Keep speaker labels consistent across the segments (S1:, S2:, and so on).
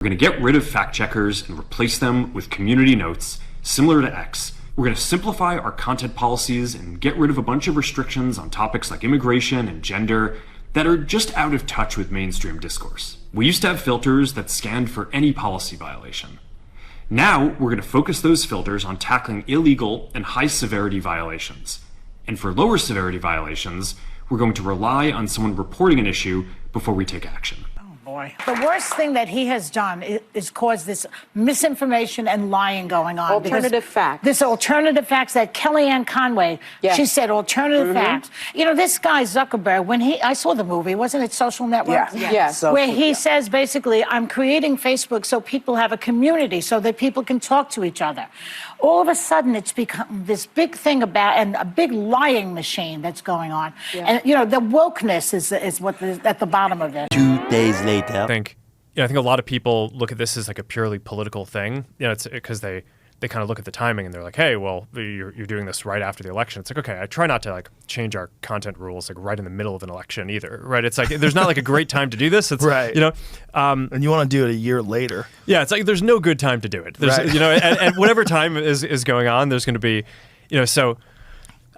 S1: We're going to get rid of fact checkers and replace them with community notes, similar to X. We're going to simplify our content policies and get rid of a bunch of restrictions on topics like immigration and gender that are just out of touch with mainstream discourse. We used to have filters that scanned for any policy violation. Now, we're going to focus those filters on tackling illegal and high-severity violations. And for lower severity violations, we're going to rely on someone reporting an issue before we take action.
S2: The worst thing that he has done is cause this misinformation and lying going on.
S3: Alternative facts.
S2: This alternative facts that Kellyanne Conway, she said alternative facts. You know, this guy Zuckerberg, I saw the movie, wasn't it Social Network?
S3: Yes.
S2: Where he says basically, I'm creating Facebook so people have a community, so that people can talk to each other. All of a sudden, it's become this big thing about, and a big lying machine that's going on. And, you know, the wokeness is what is at the bottom of it.
S4: 2 days later.
S5: I think a lot of people look at this as like a purely political thing. You know, it's because they kind of look at the timing and they're like, hey, well, you're doing this right after the election. It's like, okay, I try not to like change our content rules like right in the middle of an election either, right? It's like there's not like a great time to do this. It's
S4: right.
S5: You know,
S4: and you want to do it a year later.
S5: Yeah, it's like there's no good time to do it. There's, you know, and whatever time is going on, there's going to be, you know, so.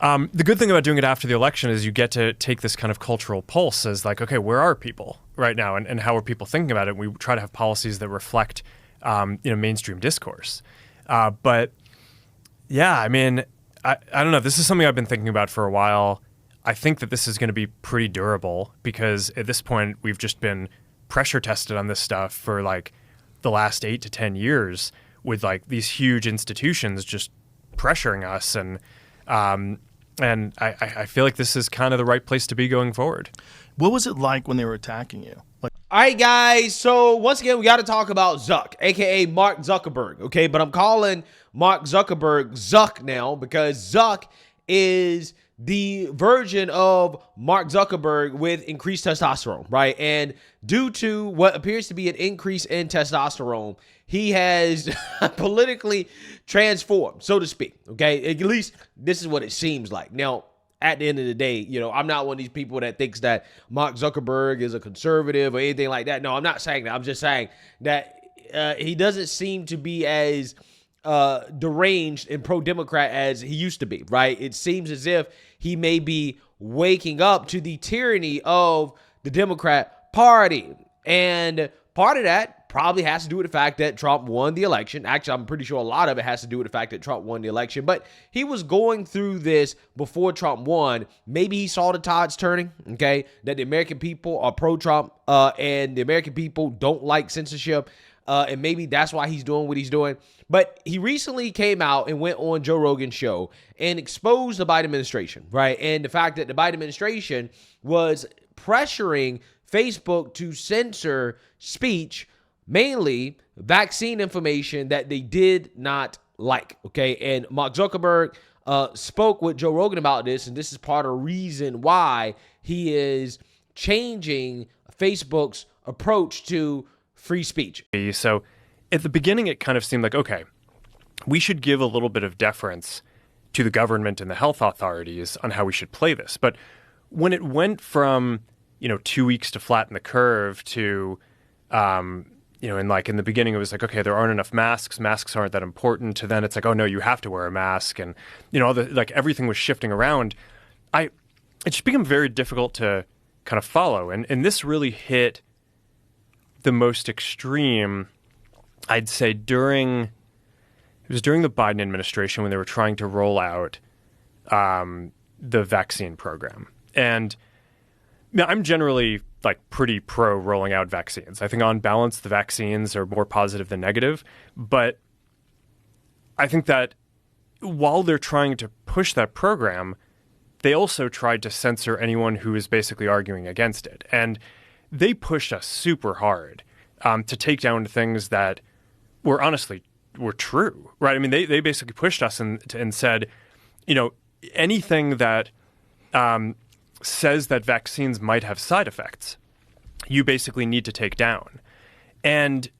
S5: The good thing about doing it after the election is you get to take this kind of cultural pulse as like, okay, where are people right now and how are people thinking about it? We try to have policies that reflect, you know, mainstream discourse. But yeah, I mean, I don't know. This is something I've been thinking about for a while. I think that this is going to be pretty durable because at this point we've just been pressure tested on this stuff for like the last 8 to 10 years with like these huge institutions just pressuring us and I feel like this is kind of the right place to be going forward.
S4: What was it like when they were attacking you? Like,
S6: all right, guys. So once again, we got to talk about Zuck, a.k.a. Mark Zuckerberg, okay? But I'm calling Mark Zuckerberg Zuck now because Zuck is the version of Mark Zuckerberg with increased testosterone, right? And due to what appears to be an increase in testosterone, he has politically transformed, so to speak, okay? At least this is what it seems like. Now, at the end of the day, you know, I'm not one of these people that thinks that Mark Zuckerberg is a conservative or anything like that. No, I'm not saying that. I'm just saying that he doesn't seem to be as deranged and pro-Democrat as he used to be, right? It seems as if he may be waking up to the tyranny of the Democrat Party. And part of that probably has to do with the fact that Trump won the election. Actually, I'm pretty sure a lot of it has to do with the fact that Trump won the election. But he was going through this before Trump won. Maybe he saw the tides turning, okay, that the American people are pro-Trump and the American people don't like censorship. And maybe that's why he's doing what he's doing. But he recently came out and went on Joe Rogan's show and exposed the Biden administration, right? And the fact that the Biden administration was pressuring Facebook to censor speech, mainly vaccine information that they did not like, okay? And Mark Zuckerberg spoke with Joe Rogan about this, and this is part of the reason why he is changing Facebook's approach to free speech.
S5: So at the beginning, it kind of seemed like, okay, we should give a little bit of deference to the government and the health authorities on how we should play this. But when it went from, 2 weeks to flatten the curve to, and like in the beginning, it was like, okay, there aren't enough masks. Masks aren't that important. To then it's like, oh no, you have to wear a mask. And, everything was shifting around. It just became very difficult to kind of follow. And this really hit the most extreme, I'd say, during the Biden administration when they were trying to roll out the vaccine program. And now I'm generally pretty pro rolling out vaccines. I think on balance, the vaccines are more positive than negative. But I think that while they're trying to push that program, they also tried to censor anyone who is basically arguing against it. And they pushed us super hard to take down things that were true, right? I mean, they basically pushed us and said, anything that says that vaccines might have side effects, you basically need to take down. And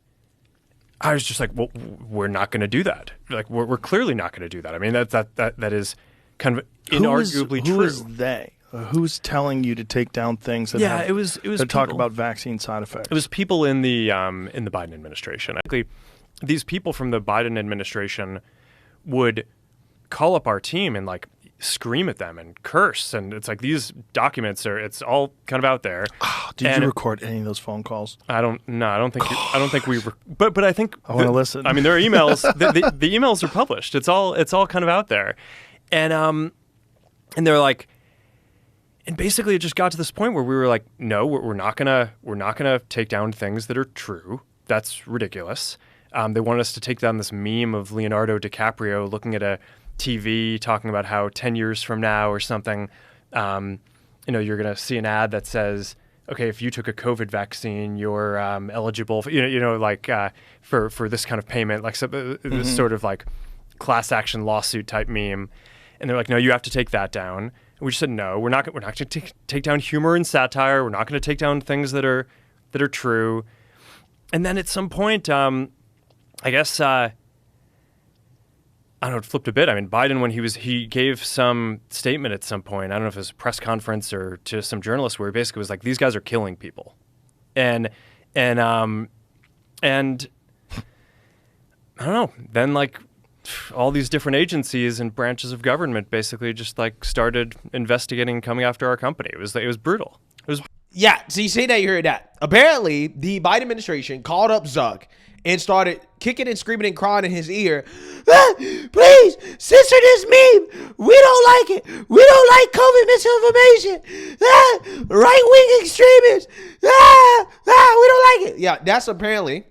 S5: I was just like, well, we're not going to do that. We're clearly not going to do that. I mean, that is kind of inarguably true.
S4: Who is they? Who's telling you to take down things that
S5: it was
S4: that talk
S5: people.
S4: about vaccine side effects?
S5: It was people in the Biden administration. Actually, these people from the Biden administration would call up our team and like scream at them and curse, and it's like these documents it's all kind of out there.
S4: Did you record any of those phone calls?
S5: I don't think we but I think
S4: I want to listen.
S5: I mean, there are emails. the emails are published. It's all kind of out there, and they're like, and basically it just got to this point where we were like, no, we're not gonna take down things that are true. That's ridiculous. They wanted us to take down this meme of Leonardo DiCaprio looking at a TV talking about how 10 years from now or something, you're going to see an ad that says, okay, if you took a COVID vaccine, you're eligible for, for this kind of payment, like this sort of like class action lawsuit type meme. And they're like, no, you have to take that down. And we just said, no, we're not going to take down humor and satire. We're not going to take down things that are true. And then at some point, I guess, I don't know, it flipped a bit. I mean, Biden, when he gave some statement at some point, I don't know if it was a press conference or to some journalists, where he basically was like, these guys are killing people. And I don't know, then like all these different agencies and branches of government basically just like started investigating, coming after our company. It was brutal.
S6: Yeah, so you say that, you heard that. Apparently, the Biden administration called up Zuck and started kicking and screaming and crying in his ear. Please censor this meme. We don't like it. We don't like COVID misinformation. Right-wing extremists. We don't like it. Yeah, that's apparently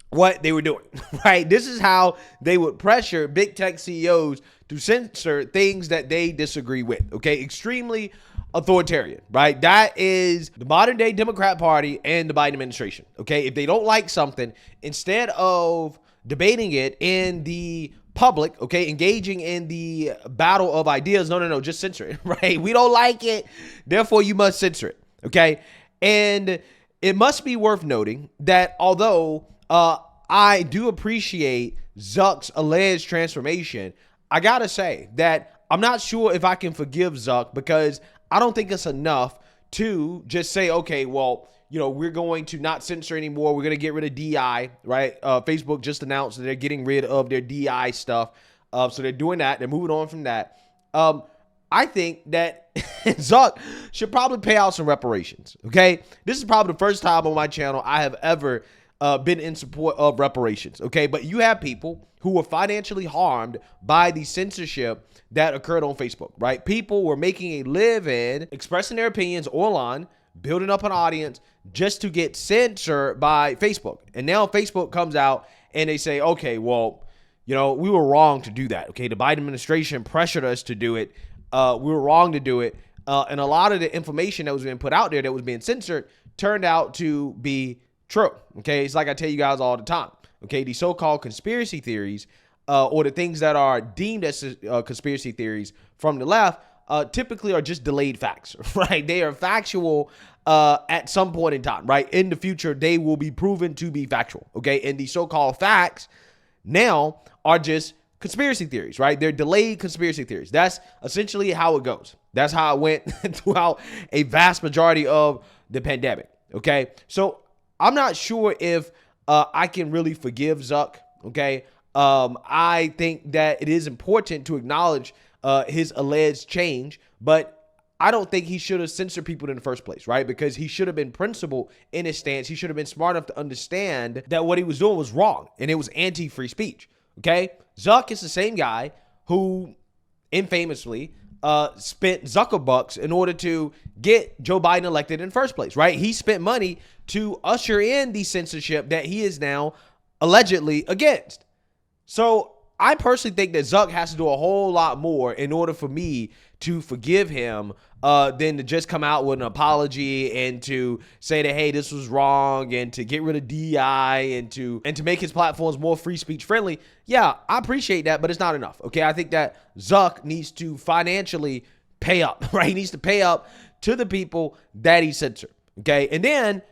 S6: what they were doing, right? This is how they would pressure big tech CEOs to censor things that they disagree with, okay? Extremely authoritarian, right? That is the modern day Democrat Party and the Biden administration, okay? If they don't like something, instead of debating it in the public, okay, engaging in the battle of ideas, no, just censor it, right? We don't like it, therefore you must censor it, okay? And it must be worth noting that although I do appreciate Zuck's alleged transformation, I gotta say that I'm not sure if I can forgive Zuck, because I don't think it's enough to just say, okay, well, we're going to not censor anymore. We're going to get rid of DI, right? Facebook just announced that they're getting rid of their DI stuff. So they're doing that. They're moving on from that. I think that Zuck should probably pay out some reparations, okay? This is probably the first time on my channel I have ever been in support of reparations, okay? But you have people who were financially harmed by the censorship that occurred on Facebook, right? People were making a living expressing their opinions online, building up an audience just to get censored by Facebook. And now Facebook comes out and they say, okay, well, we were wrong to do that, okay? The Biden administration pressured us to do it. We were wrong to do it. And a lot of the information that was being put out there that was being censored turned out to be true, okay? It's like I tell you guys all the time, okay? The so-called conspiracy theories or the things that are deemed as conspiracy theories from the left typically are just delayed facts, right? They are factual at some point in time, right? In the future, they will be proven to be factual, okay? And the so-called facts now are just conspiracy theories, right? They're delayed conspiracy theories. That's essentially how it goes. That's how it went throughout a vast majority of the pandemic, okay? So I'm not sure if I can really forgive Zuck, okay? I think that it is important to acknowledge his alleged change, but I don't think he should have censored people in the first place, right? Because he should have been principled in his stance. He should have been smart enough to understand that what he was doing was wrong and it was anti-free speech, okay? Zuck is the same guy who infamously spent Zuckerbucks in order to get Joe Biden elected in the first place, right? He spent money to usher in the censorship that he is now allegedly against. So I personally think that Zuck has to do a whole lot more in order for me to forgive him than to just come out with an apology and to say that, hey, this was wrong, and to get rid of DI and to make his platforms more free speech friendly. Yeah, I appreciate that, but it's not enough. Okay, I think that Zuck needs to financially pay up, right? He needs to pay up to the people that he censored. Okay, and then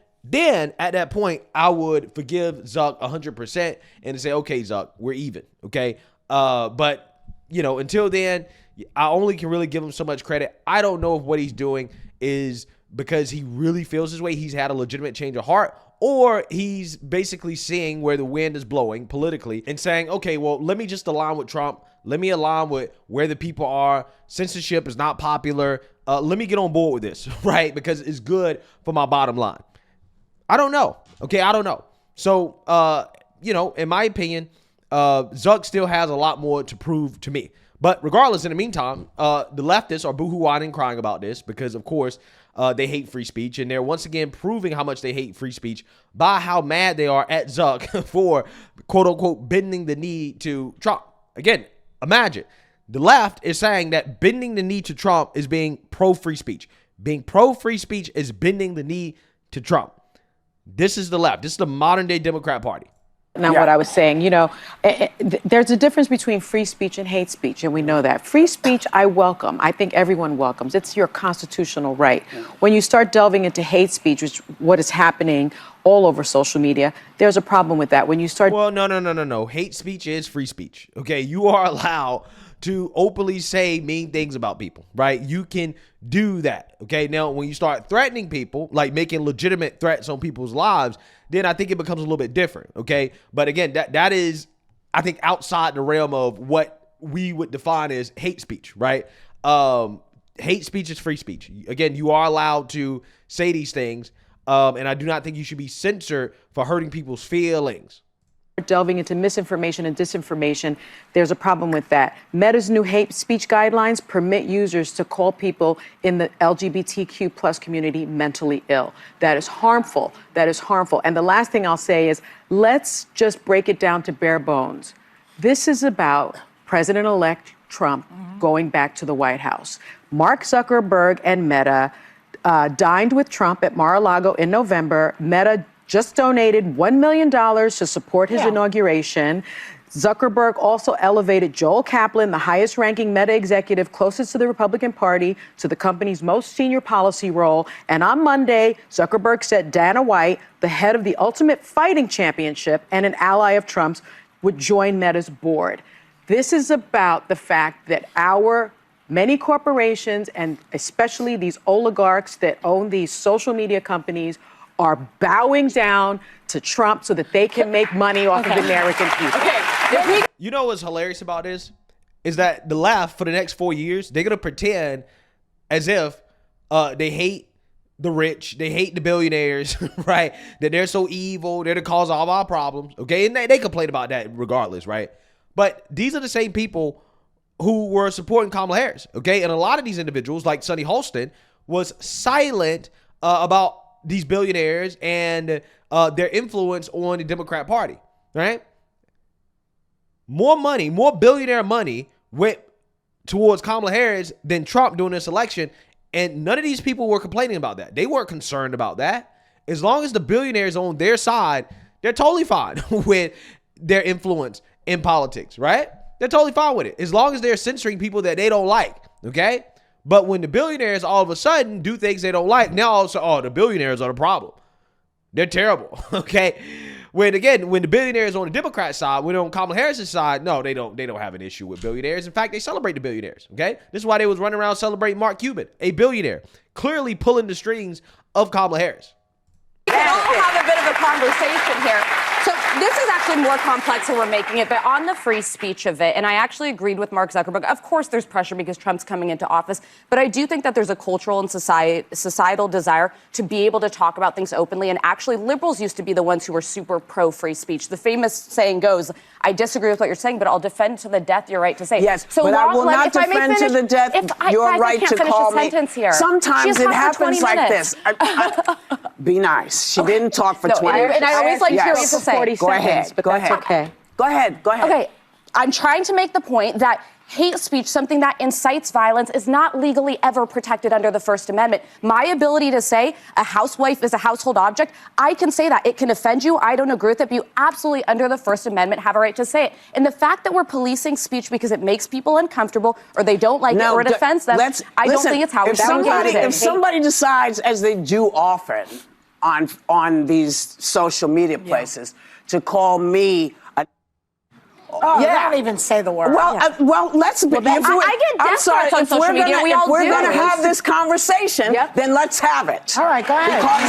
S6: at that point, I would forgive Zuck 100% and say, okay, Zuck, we're even, okay? But until then, I only can really give him so much credit. I don't know if what he's doing is because he really feels his way, he's had a legitimate change of heart, or he's basically seeing where the wind is blowing politically and saying, okay, well, let me just align with Trump. Let me align with where the people are. Censorship is not popular. Let me get on board with this, right? Because it's good for my bottom line. I don't know. Okay, I don't know. So, in my opinion, Zuck still has a lot more to prove to me. But regardless, in the meantime, the leftists are boohoo-whining crying about this because, of course, they hate free speech. And they're once again proving how much they hate free speech by how mad they are at Zuck for, quote-unquote, bending the knee to Trump. Again, imagine. The left is saying that bending the knee to Trump is being pro-free speech. Being pro-free speech is bending the knee to Trump. This is the left. This is the modern-day Democrat Party.
S3: Now, what I was saying, there's a difference between free speech and hate speech, and we know that. Free speech, I welcome. I think everyone welcomes. It's your constitutional right. When you start delving into hate speech, which what is happening all over social media, there's a problem with that. When you start...
S6: Well, no. Hate speech is free speech. Okay, you are allowed to openly say mean things about people, right? You can do that. Okay, now when you start threatening people, like making legitimate threats on people's lives, then I think it becomes a little bit different. Okay, but again, that is, I think, outside the realm of what we would define as hate speech, right? Hate speech is free speech. Again, you are allowed to say these things, and I do not think you should be censored for hurting people's feelings.
S3: Delving into misinformation and disinformation, there's a problem with that. Meta's new hate speech guidelines permit users to call people in the LGBTQ plus community mentally ill. That is harmful. That is harmful. And the last thing I'll say is, let's just break it down to bare bones. This is about President-elect Trump going back to the White House. Mark Zuckerberg and Meta dined with Trump at Mar-a-Lago in November. Meta just donated $1 million to support his inauguration. Zuckerberg also elevated Joel Kaplan, the highest-ranking Meta executive closest to the Republican Party, to the company's most senior policy role. And on Monday, Zuckerberg said Dana White, the head of the Ultimate Fighting Championship and an ally of Trump's, would join Meta's board. This is about the fact that our many corporations, and especially these oligarchs that own these social media companies, are bowing down to Trump so that they can make money off of the American people.
S6: You know what's hilarious about this? Is that the left, for the next 4 years, they're going to pretend as if they hate the rich, they hate the billionaires, right? That they're so evil, they're the cause of all our problems, okay? And they complain about that regardless, right? But these are the same people who were supporting Kamala Harris, okay? And a lot of these individuals, like Sonny Holston, was silent about these billionaires and their influence on the Democrat Party, right? More money, more billionaire money went towards Kamala Harris than Trump during this election, and none of these people were complaining about that. They weren't concerned about that. As long as the billionaires on their side, they're totally fine with their influence in politics, right? They're totally fine with it, as long as they're censoring people that they don't like, okay? But when the billionaires all of a sudden do things they don't like, now also, the billionaires are the problem. They're terrible, okay? When the billionaires on the Democrat side, when on Kamala Harris's side, no, they don't have an issue with billionaires. In fact, they celebrate the billionaires, okay? This is why they was running around celebrating Mark Cuban, a billionaire, clearly pulling the strings of Kamala Harris.
S7: We can all have a bit of a conversation here. So this is actually more complex than we're making it, but on the free speech of it, and I actually agreed with Mark Zuckerberg. Of course, there's pressure because Trump's coming into office, but I do think that there's a cultural and societal desire to be able to talk about things openly. And actually, liberals used to be the ones who were super pro-free speech. The famous saying goes, "I disagree with what you're saying, but I'll defend to the death your right to say."
S8: Yes,
S7: so
S8: but I will not defend to the death your right to call me.
S7: Here.
S8: Sometimes it happens like this. Be nice. She didn't talk for 20 minutes.
S7: And I always like to hear what you say.
S8: Go ahead.
S3: But that's okay.
S8: Go ahead.
S7: Okay, I'm trying to make the point that hate speech, something that incites violence, is not legally ever protected under the First Amendment. My ability to say a housewife is a household object, I can say that. It can offend you. I don't agree with it, but you absolutely, under the First Amendment, have a right to say it. And the fact that we're policing speech because it makes people uncomfortable or they don't like it or it offends them, I don't think it's how it's engaged.
S8: If somebody decides, as they do often on these social media places, to call me
S2: Oh,
S8: Yeah.
S2: don't even say the word.
S8: Well, let's be.
S7: I get death threats on social media. We all
S8: if we're
S7: do.
S8: going to have this conversation, then let's have it.
S2: All right, go ahead.
S8: Because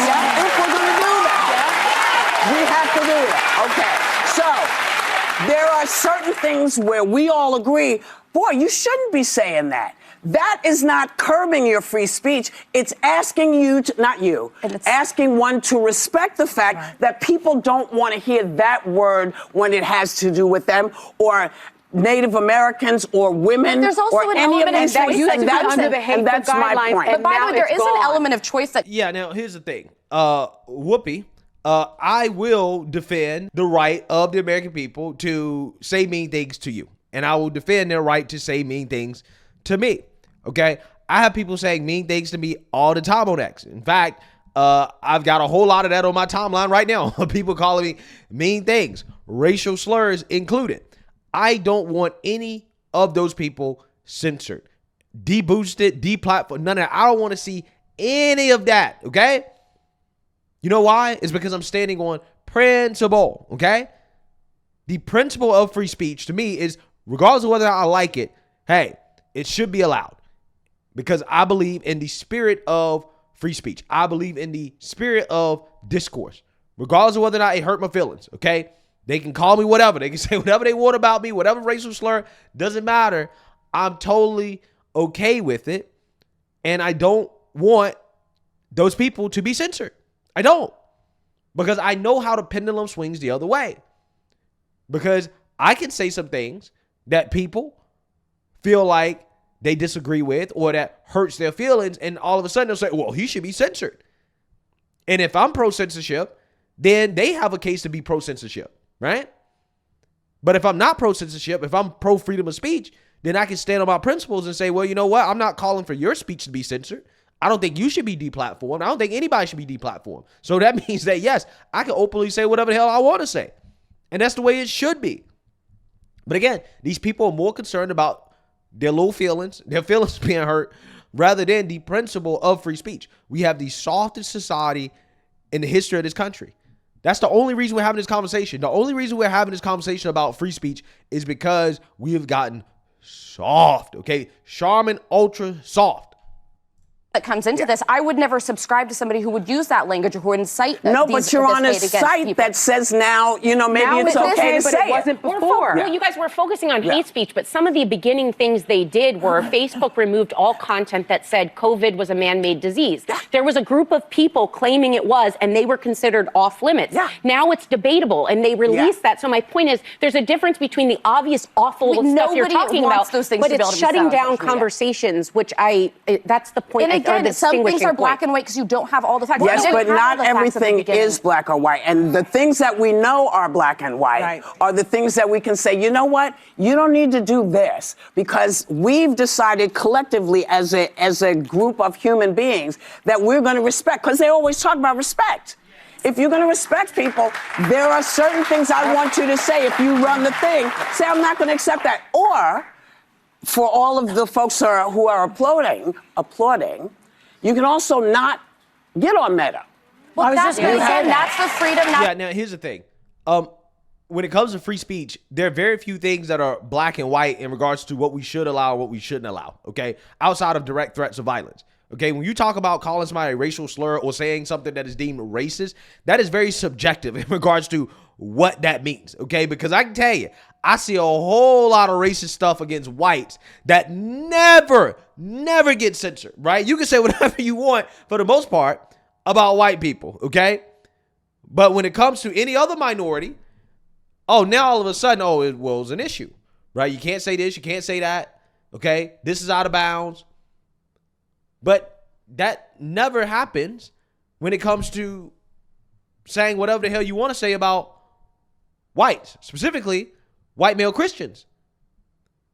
S8: if we're going to do that, we have to do that. Okay. So there are certain things where we all agree, boy, you shouldn't be saying that. That is not curbing your free speech. It's asking you to, not you, asking one to respect the fact that people don't want to hear that word when it has to do with them or Native Americans or women.
S7: There's also
S8: or
S7: an
S8: any
S7: element
S8: of these
S7: of
S8: things.
S7: choice
S8: And that's,
S3: under the hateful
S8: and that's my
S3: guidelines,
S8: point.
S7: But by the way, there is an element of choice that.
S6: Yeah, now here's the thing. Whoopi, I will defend the right of the American people to say mean things to you. And I will defend their right to say mean things to me. Okay? I have people saying mean things to me all the time on X. In fact, I've got a whole lot of that on my timeline right now. People calling me mean things, racial slurs included. I don't want any of those people censored, deboosted, deplatformed, none of that. I don't want to see any of that, okay? You know why? It's because I'm standing on principle, okay? The principle of free speech to me is, regardless of whether I like it, hey, it should be allowed. Because I believe in the spirit of free speech. I believe in the spirit of discourse. Regardless of whether or not it hurt my feelings, okay? They can call me whatever. They can say whatever they want about me, whatever racial slur. Doesn't matter. I'm totally okay with it. And I don't want those people to be censored. I don't. Because I know how the pendulum swings the other way. Because I can say some things that people feel like they disagree with or that hurts their feelings, and all of a sudden they'll say, well, he should be censored. And if I'm pro-censorship, then they have a case to be pro-censorship, right? But if I'm not pro-censorship, if I'm pro-freedom of speech, then I can stand on my principles and say, well, you know what? I'm not calling for your speech to be censored. I don't think you should be deplatformed. I don't think anybody should be deplatformed. So that means that, yes, I can openly say whatever the hell I want to say. And that's the way it should be. But again, these people are more concerned about their little feelings, their feelings being hurt, rather than the principle of free speech. We have the softest society in the history of this country. That's the only reason we're having this conversation. The only reason we're having this conversation about free speech is because we have gotten soft, okay? Charmin ultra soft.
S7: That comes into this, I would never subscribe to somebody who would use that language or who would incite.
S8: No, but you're on a site that says now, maybe
S3: now
S8: it's okay to say
S3: it wasn't before.
S9: Well, you guys were focusing on hate speech, but some of the beginning things they did were Facebook removed all content that said COVID was a man-made disease. There was a group of people claiming it was, and they were considered off limits. Now it's debatable, and they released that. So my point is, there's a difference between the obvious awful stuff you're talking about,
S7: those things
S9: but
S7: to be able
S9: it's
S7: to be
S9: shutting
S7: said on
S9: down
S7: social media.
S9: conversations, which that's the point.
S7: And again, some things are black and white because you don't have all the facts.
S8: Yes, but not everything is black or white. And the things that we know are black and white are the things that we can say, you know what? You don't need to do this because we've decided collectively as a group of human beings that we're going to respect, because they always talk about respect. If you're going to respect people, there are certain things I want you to say. If you run the thing, say, I'm not going to accept that. Or for all of the folks who are applauding, you can also not get on Meta.
S7: Well, that's the freedom.
S6: Yeah, now here's the thing. When it comes to free speech, there are very few things that are black and white in regards to what we should allow and what we shouldn't allow, okay? Outside of direct threats of violence. Okay, when you talk about calling somebody a racial slur or saying something that is deemed racist, that is very subjective in regards to what that means, okay? Because I can tell you, I see a whole lot of racist stuff against whites that never gets censored, right? You can say whatever you want, for the most part, about white people, okay? But when it comes to any other minority, now all of a sudden, it was an issue, right? You can't say this, you can't say that, okay? This is out of bounds. But that never happens when it comes to saying whatever the hell you want to say about whites, specifically white male Christians.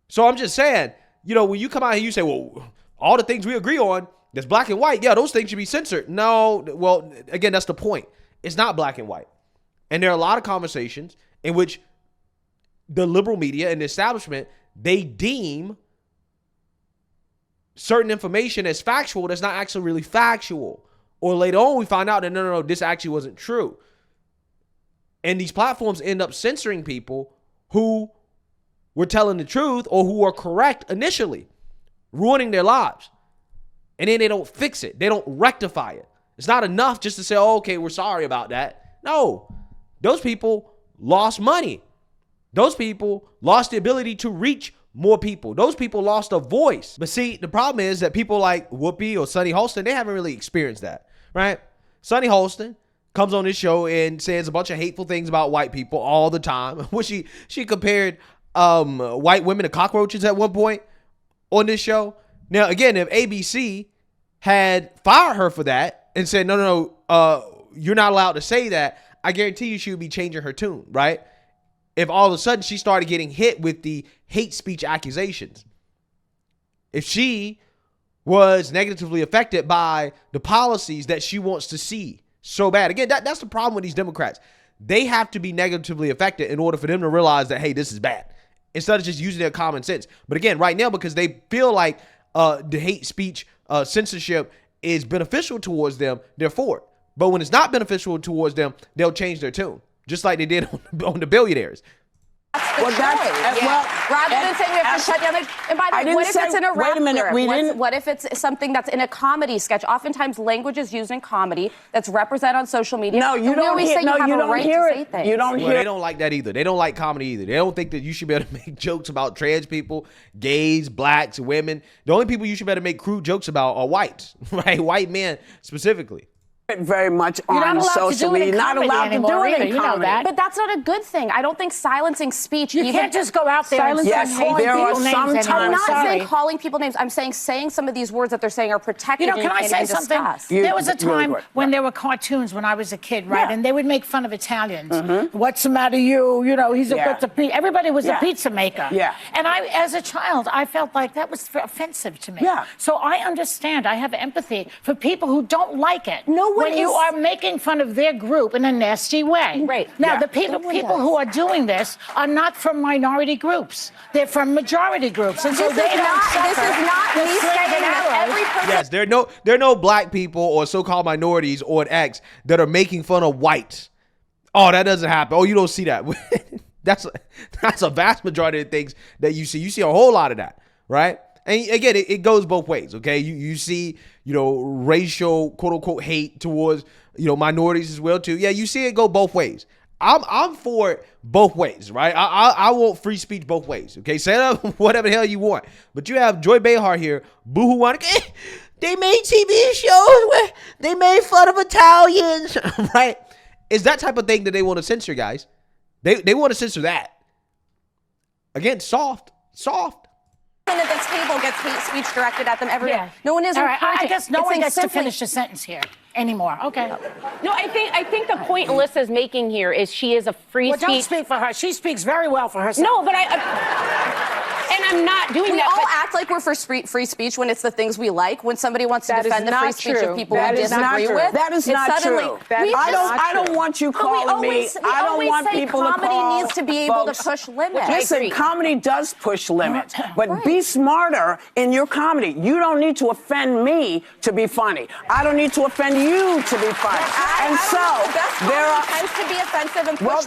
S6: So I'm just saying, when you come out here, you say, well, all the things we agree on, that's black and white. Yeah, those things should be censored. No, well, again, that's the point. It's not black and white. And there are a lot of conversations in which the liberal media and the establishment, they deem certain information as factual that's not actually really factual. Or later on, we find out that no, this actually wasn't true. And these platforms end up censoring people who were telling the truth or who are correct initially, ruining their lives. And then they don't fix it. They don't rectify it. It's not enough just to say, oh, okay, we're sorry about that. No, those people lost money. Those people lost the ability to reach more people. Those people lost a voice. But see, the problem is that people like Whoopi or Sunny Holston, they haven't really experienced that, right? Sunny Holston comes on this show and says a bunch of hateful things about white people all the time. Which she compared white women to cockroaches at one point on this show. Now, again, if ABC had fired her for that and said, no, you're not allowed to say that, I guarantee you she would be changing her tune, right? If all of a sudden she started getting hit with the hate speech accusations. If she was negatively affected by the policies that she wants to see so bad. Again, that's the problem with these Democrats. They have to be negatively affected in order for them to realize that, hey, this is bad, instead of just using their common sense. But again, right now, because they feel like the hate speech censorship is beneficial towards them, they're for it. But when it's not beneficial towards them, they'll change their tune, just like they did on the billionaires.
S7: Rather than saying we have to shut down and by the way, what if it's in a rap lyric? What if it's something that's in a comedy sketch? Oftentimes language is used in comedy that's represented on social media.
S8: No, you don't hear it. You don't hear it. You don't hear it.
S6: They don't like that either. They don't like comedy either. They don't think that you should be able to make jokes about trans people, gays, blacks, women. The only people you should be able to make crude jokes about are whites, right? White men specifically.
S8: Very much on social media. You're not allowed to do it in comedy.
S7: But that's not a good thing. I don't think silencing speech.
S2: You can't just go out there and call people names.
S7: I'm not saying calling people names. I'm saying some of these words that they're saying are protected.
S2: Can I say something? There was a time when there were cartoons when I was a kid, right? And they would make fun of Italians. What's the matter, you? You know, he's a pizza. Everybody was a pizza maker. And I, as a child, I felt like that was offensive to me. So I understand. I have empathy for people who don't like it. When you are making fun of their group in a nasty way.
S9: Right.
S2: Now, the people who are doing this are not from minority groups. They're from majority groups. And so
S7: this is not me saying that every person.
S6: Yes, there are no black people or so-called minorities on X that are making fun of whites. Oh, that doesn't happen. Oh, you don't see that. That's a vast majority of things that you see. You see a whole lot of that, right? And again, it goes both ways, okay? You see, racial, quote unquote, hate towards, minorities as well too. Yeah, you see it go both ways. I'm for it both ways, right? I want free speech both ways, okay? Say that whatever the hell you want. But you have Joy Behar here, boo-hoo-wanna, they made TV shows where they made fun of Italians, right? It's that type of thing that they want to censor, guys. They want to censor that. Again, soft.
S7: At the table gets hate speech directed at them every day. No one is.
S2: All right, I guess no one gets to finish a sentence here anymore. Okay.
S9: No, I think the point Alyssa's making here is she is a free speech.
S2: Don't speak for her. She speaks very well for herself.
S9: No, but and I'm not doing that.
S7: We all act like we're for free speech when it's the things we like. When somebody wants to defend the free speech of people we disagree with,
S8: that is not true. I don't want you calling me. I don't want people to call.
S7: Comedy needs to be able to push limits.
S8: Listen, comedy does push limits, but be smarter in your comedy. You don't need to offend me to be funny. I don't need to offend you to be funny. And so there are
S7: tends to be offensive and push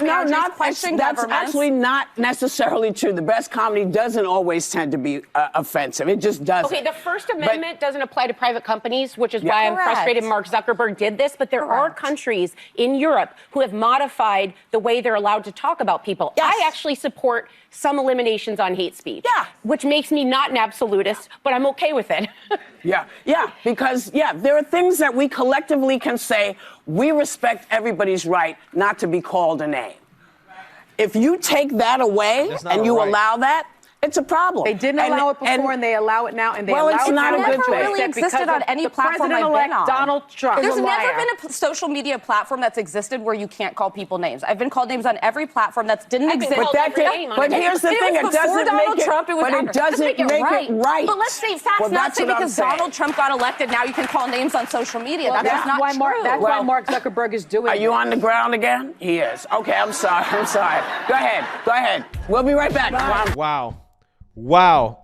S7: question
S8: that's
S7: governments.
S8: actually not necessarily true. The best comedy doesn't always tend to be offensive. It just doesn't.
S9: Okay, the First Amendment doesn't apply to private companies, which is why I'm frustrated Mark Zuckerberg did this. But there are countries in Europe who have modified the way they're allowed to talk about people. I actually support some eliminations on hate speech, which makes me not an absolutist, but I'm okay with it.
S8: Because there are things that we collectively can say, we respect everybody's right not to be called a name. If you take that away and you allow that, it's a problem.
S3: They didn't allow it before, and they allow it now, and they allow
S8: it's
S3: it
S8: not
S3: now.
S8: a good thing.
S7: Never really existed on any platform I've been on.
S3: Donald Trump.
S7: There's never been a social media platform that's existed where you can't call people names. I've been called names on every platform that didn't exist.
S8: But here's the thing: it doesn't make it. But it doesn't make it right.
S7: But let's say facts, not say because Donald Trump got elected, now you can call names on social media. That's just not true.
S3: That's why Mark Zuckerberg is doing it.
S8: Are you on the ground again? He is. Okay, I'm sorry. Go ahead. We'll be right back.
S6: Wow.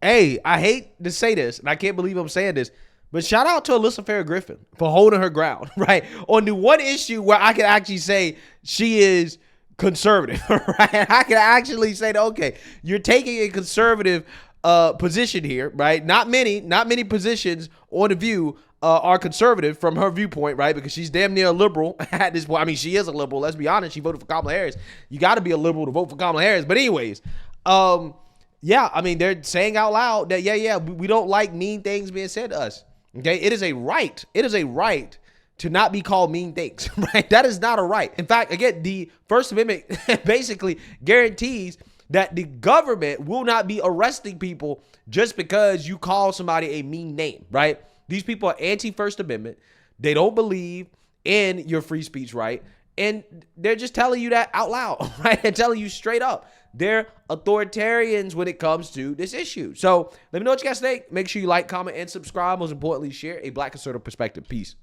S6: Hey, I hate to say this, and I can't believe I'm saying this, but shout out to Alyssa Farah Griffin for holding her ground, right? On the one issue where I can actually say she is conservative, right? I can actually say that, okay, you're taking a conservative position here, right? Not many positions on The View are conservative from her viewpoint, right? Because she's damn near a liberal at this point. I mean, she is a liberal. Let's be honest. She voted for Kamala Harris. You got to be a liberal to vote for Kamala Harris. But anyways, yeah, I mean, they're saying out loud that, we don't like mean things being said to us. Okay, it is a right. It is a right to not be called mean things, right? That is not a right. In fact, again, the First Amendment basically guarantees that the government will not be arresting people just because you call somebody a mean name, right? These people are anti-First Amendment. They don't believe in your free speech right, and they're just telling you that out loud, right? They're telling you straight up. They're authoritarians when it comes to this issue. So let me know what you guys think. Make sure you like, comment, and subscribe. Most importantly, share a Black conservative perspective. Peace.